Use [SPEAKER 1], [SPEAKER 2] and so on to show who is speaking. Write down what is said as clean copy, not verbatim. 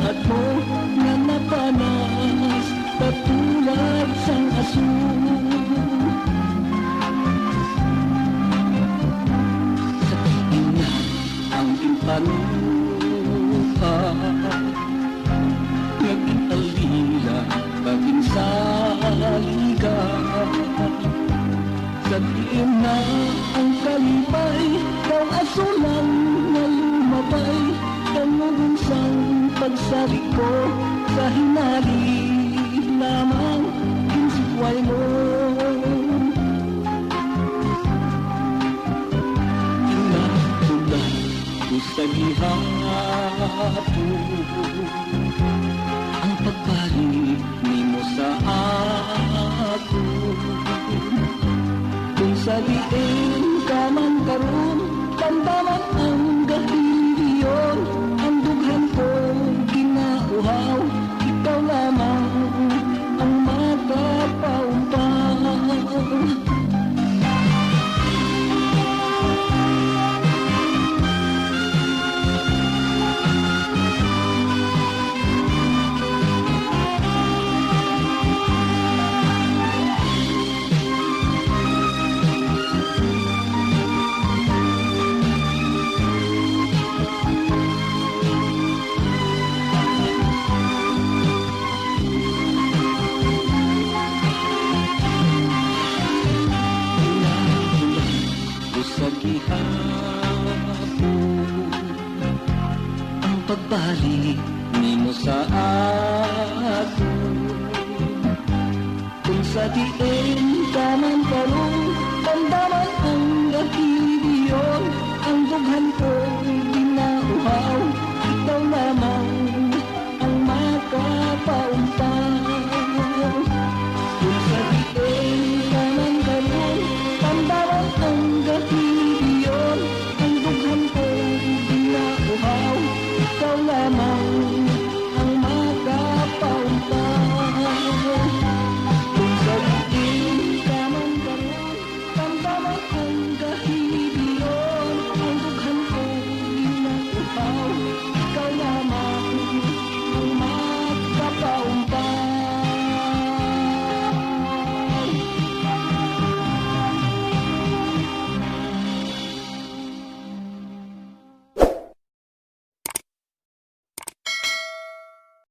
[SPEAKER 1] lahat mo nga napanas katulad sang aso. Sa tingin ang impanuha naging alila baging saliga. Sa tingin na ang kalipay kang aso lang na lumabay kanunong sang pagsari ko sa hinali lamang kinsikway mo. Inatulan ko sa gihapon ang pagbalik ni mo sa ako. Kung sa diin ka man karon tambaman ang gahiliyon ang dughan ko ginauhaw ikaw lamang ang magpapaumpaw. Sa gihapon ang pagbalik ni mo sa ako. Kung sa diin ka man karon damdaman ang gahiliyon ang dughan ko ginauhaw